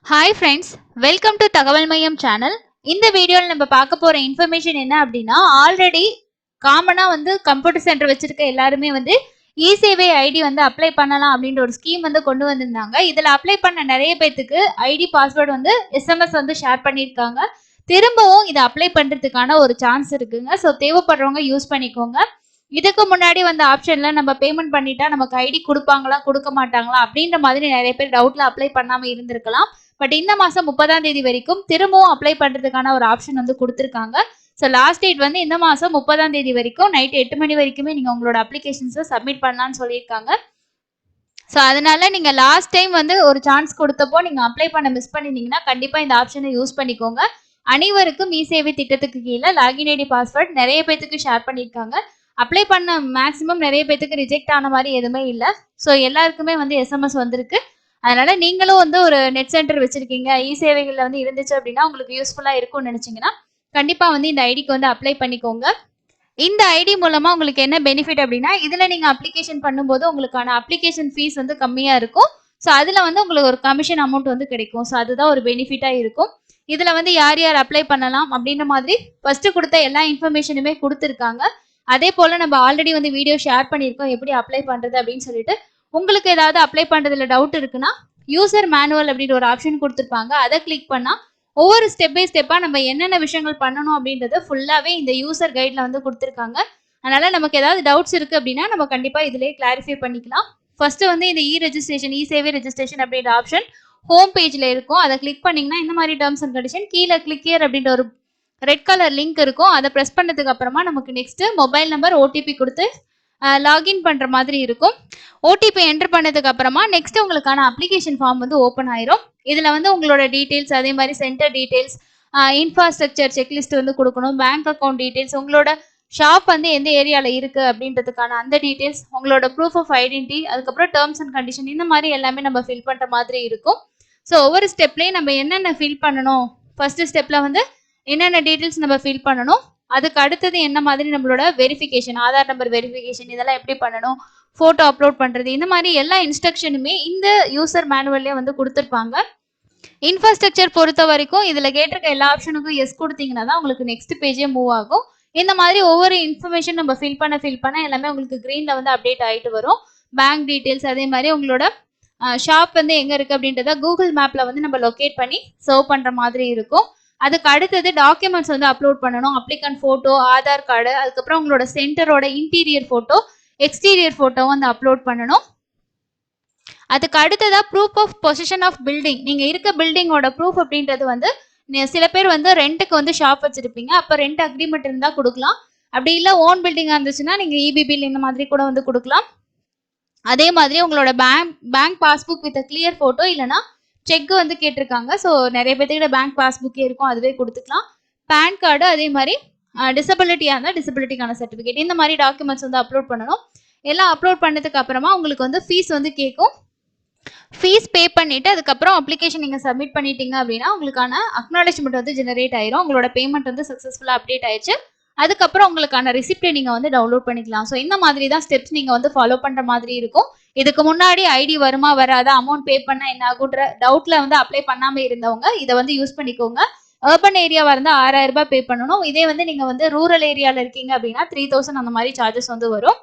Hi friends, welcome to Thagaval maiyam channel. இந்த வீடியோல நம்ம பார்க்க போற இன்ஃபர்மேஷன் என்ன அப்படின்னா ஆல்ரெடி காமனா கம்ப்யூட்டர் சென்டர் வச்சிருக்க எல்லாருமே இசேவை ஐடி அப்ளை பண்ணலாம் அப்படின்ற ஒரு ஸ்கீம் கொண்டு வந்திருந்தாங்க. இதுல அப்ளை பண்ண நிறைய பேத்துக்கு ஐடி பாஸ்வேர்டு எஸ்எம்எஸ் ஷேர் பண்ணியிருக்காங்க. திரும்பவும் இதை அப்ளை பண்றதுக்கான ஒரு சான்ஸ் இருக்குங்க. ஸோ தேவைப்படுறவங்க யூஸ் பண்ணிக்கோங்க. இதுக்கு முன்னாடி ஆப்ஷன்ல நம்ம பேமெண்ட் பண்ணிட்டா நமக்கு ஐடி கொடுப்பாங்களா கொடுக்க மாட்டாங்களா அப்படின்ற மாதிரி நிறைய பேர் டவுட்ல அப்ளை பண்ணாம இருந்திருக்கலாம். பட் இந்த மாசம் 30ஆம் தேதி வரைக்கும் திரும்பவும் அப்ளை பண்றதுக்கான ஒரு ஆப்ஷன் கொடுத்துருக்காங்க. ஸோ லாஸ்ட் டேட் இந்த மாசம் 30ஆம் தேதி வரைக்கும் நைட் 8 மணி வரைக்குமே நீங்க உங்களோட அப்ளிகேஷன்ஸை சப்மிட் பண்ணலாம்னு சொல்லியிருக்காங்க. ஸோ அதனால நீங்க லாஸ்ட் டைம் ஒரு சான்ஸ் கொடுத்தப்போ நீங்க அப்ளை பண்ண மிஸ் பண்ணிருந்தீங்கன்னா கண்டிப்பா இந்த ஆப்ஷனை யூஸ் பண்ணிக்கோங்க. அனைவருக்கும் இசேவை திட்டத்துக்கு கீழே லாகின் ஐடி பாஸ்வேர்ட் நிறைய பேத்துக்கு ஷேர் பண்ணியிருக்காங்க. அப்ளை பண்ண மேக்ஸிமம் நிறைய பேத்துக்கு ரிஜெக்ட் ஆன மாதிரி எதுவுமே இல்லை. ஸோ எல்லாருக்குமே எஸ்எம்எஸ் வந்திருக்கு. அதனால நீங்களும் ஒரு நெட் சென்டர் வச்சிருக்கீங்க, இசேவைகள்ல இருந்துச்சு அப்படின்னா உங்களுக்கு யூஸ்ஃபுல்லா இருக்கும்னு நினைச்சீங்கன்னா கண்டிப்பா இந்த ஐடிக்கு அப்ளை பண்ணிக்கோங்க. இந்த ஐடி மூலமா உங்களுக்கு என்ன பெனிஃபிட் அப்படின்னா இதுல நீங்க அப்ளிகேஷன் பண்ணும்போது உங்களுக்கான அப்ளிகேஷன் ஃபீஸ் கம்மியா இருக்கும். ஸோ அதுல உங்களுக்கு ஒரு கமிஷன் அமௌண்ட் கிடைக்கும். ஸோ அதுதான் ஒரு பெனிஃபிட்டா இருக்கும். இதுல யார் யார் அப்ளை பண்ணலாம் அப்படின்ற மாதிரி ஃபர்ஸ்ட் கொடுத்த எல்லா இன்ஃபர்மேஷனுமே கொடுத்துருக்காங்க. அதே போல நம்ம ஆல்ரெடி வீடியோ ஷேர் பண்ணியிருக்கோம் எப்படி அப்ளை பண்றது அப்படின்னு சொல்லிட்டு. உங்களுக்கு ஏதாவது அப்ளை பண்றதுல டவுட் இருக்குன்னா யூசர் மேனுவல் அப்படின்ற ஒரு ஆப்ஷன் கொடுத்துருப்பாங்க. அதை கிளிக் பண்ணா ஒவ்வொரு ஸ்டெப் பை ஸ்டெப்பா நம்ம என்னென்ன விஷயங்கள் பண்ணணும் அப்படின்றத ஃபுல்லாவே இந்த யூசர் கைட்ல கொடுத்துருக்காங்க. அதனால நமக்கு ஏதாவது டவுட்ஸ் இருக்கு அப்படின்னா நம்ம கண்டிப்பா இதுலயே கிளாரிஃபை பண்ணிக்கலாம். ஃபர்ஸ்ட் இந்த ரெஜிஸ்ட்ரேஷன் இசேவை ரெஜிஸ்ட்ரேஷன் அப்படின்ற ஆப்ஷன் ஹோம் பேஜ்ல இருக்கும். அதை கிளிக் பண்ணீங்கன்னா இந்த மாதிரி டேர்ம்ஸ் அண்ட் கண்டிஷன் கீழே கிளிக் ஹியர் அப்படின்ற ஒரு ரெட் கலர் லிங்க் இருக்கும். அதை ப்ரெஸ் பண்ணதுக்கு அப்புறமா நமக்கு நெக்ஸ்ட் மொபைல் நம்பர் ஓடிபி கொடுத்து லாகின் பண்ற மாதிரி இருக்கும். ஓடிபி என்டர் பண்ணதுக்கு அப்புறமா நெக்ஸ்ட் உங்களுக்கான அப்ளிகேஷன் ஃபார்ம் ஓப்பன் ஆயிரும். இதுல உங்களோட டீடைல்ஸ், அதே மாதிரி சென்டர் டீடைல்ஸ், இன்ஃப்ராஸ்ட்ரக்சர் செக்லிஸ்ட் கொடுக்கணும், பேங்க் அக்கௌண்ட் டீடைல்ஸ், உங்களோட ஷாப் எந்த ஏரியால இருக்கு அப்படின்றதுக்கான அந்த டீடைல்ஸ், உங்களோட ப்ரூஃப் ஆஃப் ஐடென்டிட்டி, அதுக்கப்புறம் டேர்ம்ஸ் அண்ட் கண்டிஷன் இந்த மாதிரி எல்லாமே நம்ம ஃபில் பண்ற மாதிரி இருக்கும். ஸோ ஒவ்வொரு ஸ்டெப்லயும் நம்ம என்னென்ன ஃபில் பண்ணணும், ஃபர்ஸ்ட் ஸ்டெப்ல என்னென்ன டீடைல்ஸ் நம்ம ஃபில் பண்ணணும், அதுக்கு அடுத்தது என்ன மாதிரி நம்மளோட வெரிஃபிகேஷன், ஆதார் நம்பர் வெரிஃபிகேஷன் இதெல்லாம் எப்படி பண்ணணும், போட்டோ அப்லோட் பண்றது, இந்த மாதிரி எல்லா இன்ஸ்ட்ரக்ஷனுமே இந்த யூசர் மேனுவல்லே கொடுத்துருப்பாங்க. இன்ஃப்ராஸ்ட்ரக்சர் பொறுத்த வரைக்கும் இதுல கேட்டிருக்க எல்லா ஆப்ஷனுக்கும் எஸ் கொடுத்தீங்கன்னா தான் உங்களுக்கு நெக்ஸ்ட் பேஜே மூவ் ஆகும். இந்த மாதிரி ஒவ்வொரு இன்ஃபர்மேஷன் நம்ம ஃபில் பண்ண எல்லாமே உங்களுக்கு கிரீன்ல அப்டேட் ஆயிட்டு வரும். பேங்க் டீடைல்ஸ், அதே மாதிரி உங்களோட ஷாப் எங்க இருக்கு அப்படின்றத கூகுள் மேப்ல நம்ம லொகேட் பண்ணி சர்வ் பண்ற மாதிரி இருக்கும். அதுக்கு அடுத்தது டாக்குமெண்ட்ஸ் அப்லோட் பண்ணணும். அப்ளிகன்ட் போட்டோ, ஆதார் கார்டு, அதுக்கப்புறம் உங்களோட சென்டரோட interior photo, exterior photo upload பண்ணணும். அதுக்கு அடுத்ததா proof of position of building, நீங்க இருக்க பில்டிங்கோட ப்ரூஃப் அப்படின்றது சில பேர் ரெண்ட்டுக்கு ஷாப் வச்சிருப்பீங்க, அப்ப ரெண்ட் அக்ரிமெண்ட் இருந்தா கொடுக்கலாம். அப்படி இல்ல ஓன் பில்டிங்கா இருந்துச்சுன்னா நீங்க இபி பில் இந்த மாதிரி கூட கொடுக்கலாம். அதே மாதிரி உங்களோட bank passbook with clear photo இல்லைன்னா செக் கேட்டிருக்காங்க. ஸோ நிறைய பேர்த்துக்கிட்ட பேங்க் பாஸ்புக்கே இருக்கும், அதுவே கொடுத்துக்கலாம். பேன் கார்டு, அதே மாதிரி டிசபிலிட்டியா இருந்தால் டிசபிலிட்டிக்கான சர்டிஃபிகேட், இந்த மாதிரி டாக்குமெண்ட்ஸ் அப்லோட் பண்ணணும். எல்லாம் அப்லோட் பண்ணதுக்கு அப்புறமா உங்களுக்கு ஃபீஸ் கேட்கும். ஃபீஸ் பே பண்ணிட்டு அதுக்கப்புறம் அப்ளிகேஷன் நீங்க சப்மிட் பண்ணிட்டீங்க அப்படின்னா உங்களுக்கான அக்னாலேஜ்மெண்ட் ஜெனரேட் ஆயிரும். உங்களோட பேமெண்ட் சக்சஸ்ஃபுல்லா அப்டேட் ஆயிடுச்சு. அதுக்கப்புறம் உங்களுக்கான ரிசிப்டை நீங்க டவுன்லோட் பண்ணிக்கலாம். ஸோ இந்த மாதிரி தான் ஸ்டெப்ஸ் நீங்க ஃபாலோ பண்ற மாதிரி இருக்கும். இதுக்கு முன்னாடி ஐடி வருமா வராதா, அமௌண்ட் பே பண்ணா என்ன ஆகுன்ற டவுட்ல அப்ளை பண்ணாம இருந்தவங்க இதை யூஸ் பண்ணிக்கோங்க. அர்பன் ஏரியாவா இருந்தா 6000 ரூபாய் பே பண்ணணும். இதே நீங்க ரூரல் ஏரியால இருக்கீங்க அப்படின்னா 3000 அந்த மாதிரி சார்ஜஸ் வரும்.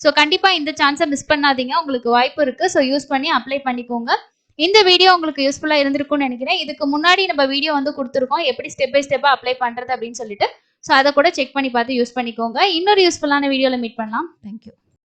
ஸோ கண்டிப்பா இந்த சான்ஸை மிஸ் பண்ணாதீங்க, உங்களுக்கு வாய்ப்பு இருக்கு. ஸோ யூஸ் பண்ணி அப்ளை பண்ணிக்கோங்க. இந்த வீடியோ உங்களுக்கு யூஸ்ஃபுல்லா இருந்திருக்கும்னு நினைக்கிறேன். இதுக்கு முன்னாடி நம்ம வீடியோ கொடுத்துருக்கோம் எப்படி ஸ்டெப் பை ஸ்டெப்பா அப்ளை பண்றது அப்படின்னு சொல்லிட்டு. ஸோ அதை கூட செக் பண்ணி பார்த்து யூஸ் பண்ணிக்கோங்க. இன்னொரு யூஸ்ஃபுல்லான வீடியோவில் மீட் பண்ணலாம். தேங்க்யூ.